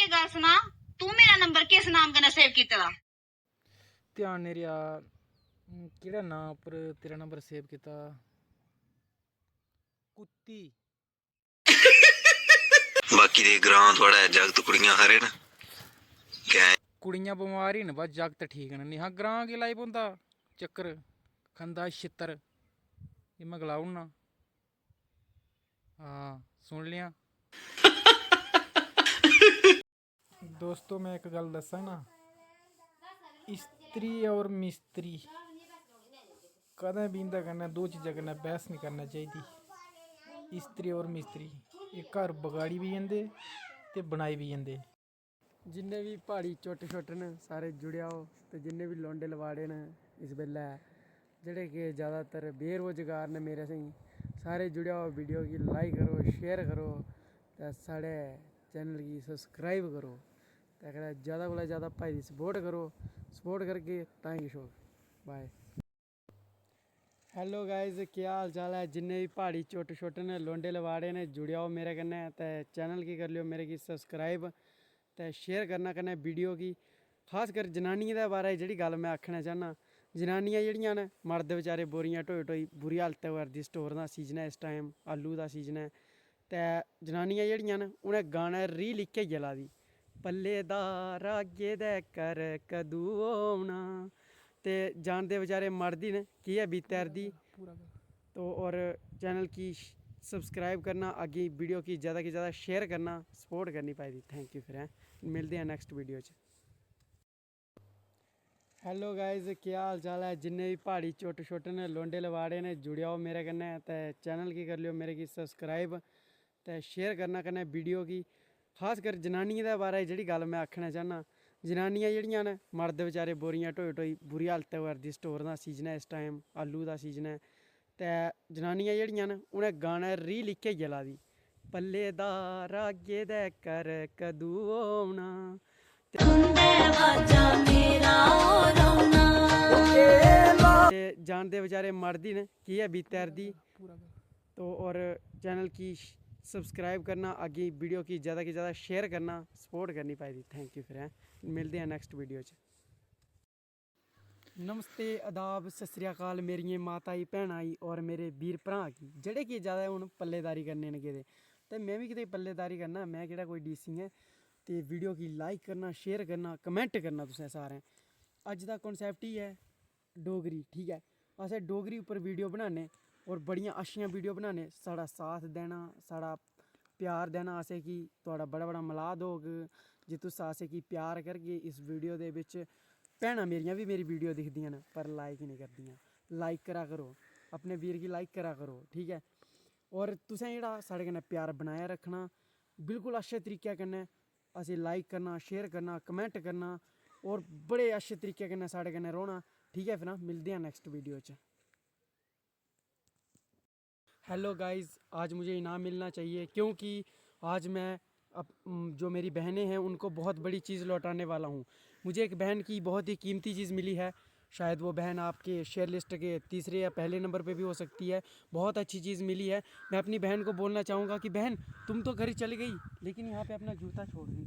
ये गल सुना, तू मेरा नंबर किस नाम कन्नै सेव कीते दा? ध्यान नहीं रहा केड़ा नाम पर तेरा नंबर सेव किता। कुत्ती बाकी दे ग्रां थोड़ा जागत कुड़ियां हरे न क्या कुड़ियां बमार ही न बस जागत ठीक न। निहा ग्रां के लाई पौंदा चक्कर खंदा छित्तर ये मैं गलाई ओड़ना। हाँ सुन लिया। दोस्तों मैं एक गल दस्सां ना, स्त्री और मिस्त्री कदें भी इंदे कन्नै दो चीज़ां कन्नै बहस नहीं करना चाहिदी। स्त्री और मिस्त्री एह् घर बगाड़ी भी जंदे ते बनाई भी जंदे। जिन्ने भी प्हाड़ी चुट्ट छुट्ट न सारे जुड़े आओ ते जिन्ने भी लौंडे लवाड़े न इस बेल्लै जेह्ड़े कि ज़्यादातर बेरोजगार न मेरे सेही सारे जुड़े आओ। वीडियो गी लाइक करो शेयर करो ते साढ़े चैनल गी सब्सक्राइब करो ते अगर ज़्यादा कोला ज़्यादा भाई दी सपोर्ट करो। सपोर्ट करगे तां किश होग। बाय। हेलो गाइज क्या हाल चाल है। जिन्ने भी प्हाड़ी चुट्ट छुट्ट न लौंडे लवाड़े न जुड़े आओ मेरे कन्नै ते चैनल गी करी लियो मेरे गी सब्सक्राइब ते शेयर करना कन्नै वीडियो गी। खासकर जनानियें दे बारे जेह्ड़ी गल्ल मैं आखना चाह्न्नां, जनानियां जेह्ड़ियां न मर्द बेचारे बोरियां ढोई ढोई बुरी हालत होआ दी। स्टोर दा सीजन है इस टाइम, आलू दा सीजन है ते जनानियां जेह्ड़ियां न उ'नें गाना रील इक्कै चला दी, पल्लेदार अग्गे दे कर कदूं औना। ते जानदे बेचारे मर्द ही न कि'यां बीतै'रदी तो और चैनल की सब्सक्राइब करना, आगे वीडियो की ज़्यादा से ज़्यादा शेयर करना, सपोर्ट करनी पाई दी। Thank you. फिर हैं मिलते हैं नेक्स्ट वीडियो च। हेलो गाइज क्या हाल चाल है। जिन्ने भी प्हाड़ी चुट्ट छुट्ट न लौंडे लवाड़े न जुड़े आओ मेरे कन्नै ते चैनल गी करी लियो मेरे गी सब्सक्राइब ते शेयर करना कन्नै वीडियो गी। खासकर जनानियें दे बारे जेह्ड़ी गल्ल मैं आखना चाह्न्नां, जनानियां जेह्ड़ियां न मर्द बेचारे बोरियां ढोई ढोई बुरी हालत होआ दी। स्टोर दा सीजन है इस टाइम, आलू दा सीजन है ते जनानियां जेह्ड़ियां न उ'नें गाना रील इक्कै चला दी, पल्लेदार अग्गे दे कर कदूं औना। जानदे बेचारे मर्द ही न कि'यां बीतै'रदी तो और चैनल की सब्सक्राइब करना, आगे वीडियो की ज़्यादा से ज़्यादा शेयर करना, सपोर्ट करनी पाई दी। Thank you. फिर हैं मिलते हैं नेक्स्ट वीडियो च। नमस्ते आदाब सत श्री अकाल मेरियें माता ई भैनां ई और मेरे वीर भ्राऽ गी जेह्ड़े कि ज़्यादा हून पल्लेदारी करने न गेदे ते में भी किते पल्लेदारी करना। मैं केह्ड़ा कोई डीसी ऐ ते वीडियो गी लाइक करना शेयर करना कमेंट करना तुसें सारें। अज्ज दा कॉन्सैप्ट ही है डोगरी, ठीक है। असें डोगरी उप्पर वीडियो बनाने और बड़ियां अच्छियां वीडियो बनाने। साढ़ा साथ देना, साढ़ा प्यार देना असें कि तुहाड़ा बड़ा बड़ा मलाद होग जे तुस असें कि प्यार करगे। इस वीडियो दे बिच भैनां मेरियां भी मेरी वीडियो दिखदियां न पर लाइक नहीं करदियां। लाइक करा करो, अपने वीर गी लाइक करा करो, ठीक है। और तुसें जेह्ड़ा साढ़े कन्नै प्यार बनाया रखना बिल्कुल अच्छे तरीके कन्नै असें लाइक करना शेयर करना कमेंट करना और बड़े अच्छे तरीके कन्नै साढ़े कन्नै रौह्ना, ठीक है। फिर ना मिलते हैं नेक्स्ट वीडियो च। हेलो गाइस आज मुझे इनाम मिलना चाहिए क्योंकि आज मैं जो मेरी बहनें हैं उनको बहुत बड़ी चीज़ लौटाने वाला हूँ। मुझे एक बहन की बहुत ही कीमती चीज़ मिली है। शायद वो बहन आपके शेयर लिस्ट के तीसरे या पहले नंबर पे भी हो सकती है। बहुत अच्छी चीज़ मिली है। मैं अपनी बहन को बोलना चाहूँगा कि बहन तुम तो घर चली गई लेकिन यहाँ पे अपना जूता छोड़ गई।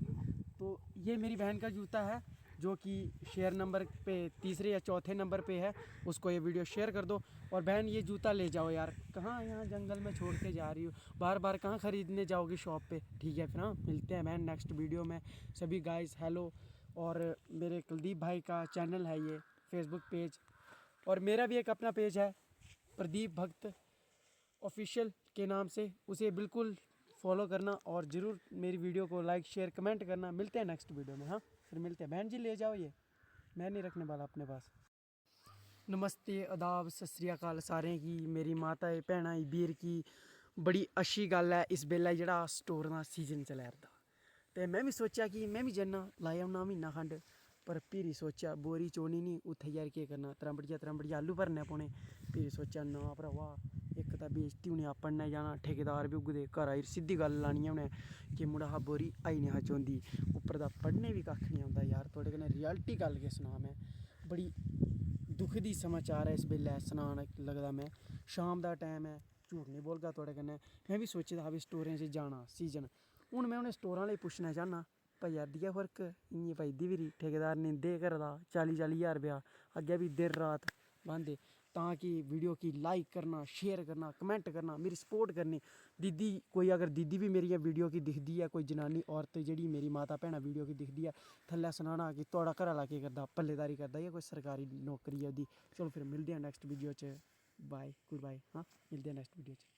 तो ये मेरी बहन का जूता है जो कि शेयर नंबर पे तीसरे या चौथे नंबर पे है। उसको ये वीडियो शेयर कर दो और बहन ये जूता ले जाओ यार। कहाँ यहाँ जंगल में छोड़ के जा रही हो, बार बार कहाँ ख़रीदने जाओगी शॉप पे, ठीक है। फिर हाँ मिलते हैं बहन नेक्स्ट वीडियो में। सभी गाइस हेलो। और मेरे कुलदीप भाई का चैनल है ये फेसबुक पेज और मेरा भी एक अपना पेज है प्रदीप भक्त ऑफिशियल के नाम से, उसे बिल्कुल फॉलो करना और ज़रूर मेरी वीडियो को लाइक शेयर कमेंट करना। मिलते हैं नेक्स्ट वीडियो में। हाँ फिर मिलते हैं। बहन जी ले जाओ, ये मैं नहीं रखने वाला अपने पास। नमस्ते आदाब सत श्री अकाल सारें गी मेरी माता भैनां वीर की बड़ी अच्छी गल है। इस बेल्लै जेह्ड़ा स्टोर दा सीजन चलै'रदा ते मैं भी सोचेआ कि मैं भी जन्ना लाई औना म्हीना खंड, पर फिरी सोचेआ बोरी चोनी नहीं उत्थै यार केह् करना, त्रंबड़िया आलू भरने पौने। फिरी सोचेआ ना भरावा इक तां बेइज्जती होनी पढ़ने जाना, ठेकेदार बी उगदे घरा सिद्धी गल्ल लानी उ'नें कि मुड़ा हा बोरी आई निं हा चोंदी, उप्पर दा पढ़ने बी कक्ख निं औंदा यार। थुआढ़े कन्नै रियलिटी गल्ल केह् सनां मैं, बड़ी दुख दी समाचार है इस बेल्लै सनान लगदा मैं। शाम दा टाइम है, झूठ नहीं बोलगा थुआढ़े कन्नै। मैं भी सोचे दा हा भी स्टोरें च जाना सीजन। हून मैं उ'नें स्टोरां आह्ले पुच्छना चाह्न्नां ਭਾਈ ਆਦੀ ਆ ਫਰਕ ਇੰਨੀ ਪੈਂਦੀ ਵੀ ਨਹੀਂ ਠੇਕੇਦਾਰ ने दे करदा 40,000 रुपया अगे भी दिन रात बंदे ताकि वीडियो की लाइक करना शेयर करना कमेंट करना मेरी सपोर्ट करनी दीदी कोई अगर दीदी भी मेरी वीडियो की दिखदी है कोई जनानी औरत जी मेरी माता भैन वीडियो की दिखदी है थल्ले सनाना कि थोड़ा घर वाला केह् करदा पल्लेदारी करदा या कोई सरकारी नौकरी है ओह्दी चलो फिर मिलदे हैं नेक्स्ट वीडियो च बाय गुड बाय हाँ मिलदे हैं नेक्स्ट वीडियो च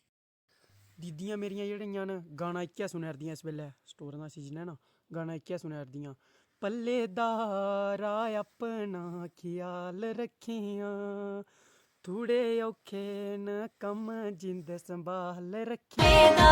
दीदियां मेरियां जेह्ड़ियां न गाना इक्कै सुनारदियां इस बेल्लै स्टोरें दा सीजन है ना गाना इक्कै सुनारदियां पल्लेदारा अपना ख्याल रखियां थोड़े औखे न कम जिंद संभाल रखियां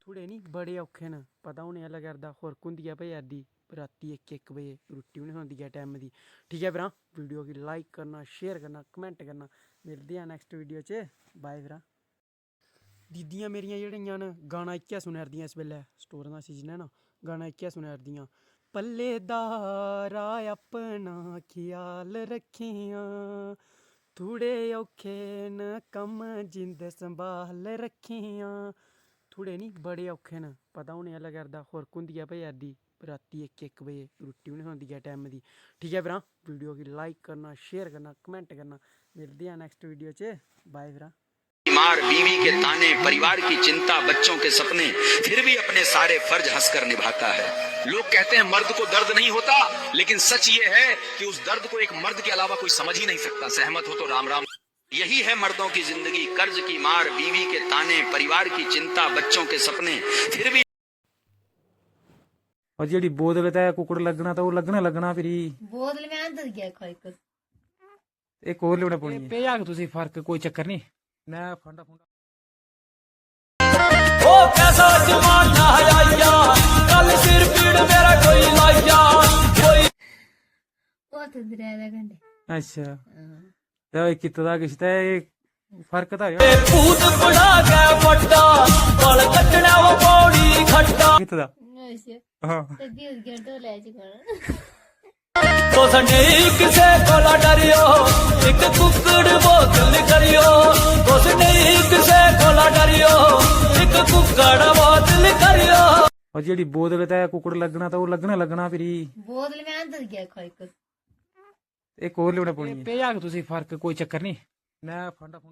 थोड़े नहीं बड़े औखे न पता होने आह्ला करदा खुरक होंदी ऐ भाई अद्धी राती 1 बजे रुट्टी बी नहीं होंदी है टाइम दी ठीक है भरा वीडियो की लाइक करना शेयर करना कमेंट करना मिलदे हैं नेक्स्ट वीडियो च बाय भरा दीदियां मेरियां जेह्ड़ियां न गाना इक्कै सुनारदियां इस बेल्लै स्टोरें दा सीजन है ना गाना इक्कै सुनारदियां पल्लेदारा अपना ख्याल रखियां थोड़े औखे न कम जिंद संभाल रखियां थोड़े नहीं बड़े औखे न पता होने आह्ला करदा खुरक होंदी ऐ भाई अद्धी राती 1 बजे रुट्टी बी नहीं होंदी है टाइम दी ठीक है भरा वीडियो की लाइक करना शेयर करना कमेंट करना मिलदे हैं नेक्स्ट वीडियो च बाय भरा मार बीवी के ताने परिवार की चिंता बच्चों के सपने फिर भी अपने सारे फर्ज हंसकर निभाता है लोग कहते हैं मर्द को दर्द नहीं होता लेकिन सच ये है कि उस दर्द को एक मर्द के अलावा कोई समझ ही नहीं सकता सहमत हो तो राम राम यही है मर्दों की जिंदगी कर्ज की मार बीवी के ताने परिवार की चिंता बच्चों के सपने फिर भी और जी बोतल ते कुकड़ लगना तो लगना फिर बोतल में अंदर गया खोई को एक और लियाना पौनी पे जाग तुसी फर्क कोई चक्कर नहीं मैं फंडा ओ कैसा जमाना है आया कल सिर पीड़ मेरा कोई लाया कोई ਉਹ ਤੇ ਦਰਿਆ ਘੰਟੇ अच्छा ते कित्ते दा किश ते फर्क तां ए भूत बड़ा गया बड्डा गल कट्टना वो पौड़ी खट्टा कित्ते दा हां ਤੇ ਦਿਲ ਗਿਆ ਢੋਲੇ ਚ ਕੋਣ तो सने किसे कोला डरियो एक कुकड़ बोतल करियो तो सने किसे कोला डरियो एक कुकड़ बोतल करियो और जी बोतल ते कुकड़ लगना तो लगना फिर बोतल में अंदर गया खोई को एक और लियाना पौनी पे जाग तुसी फर्क कोई चक्कर नहीं मैं फंडा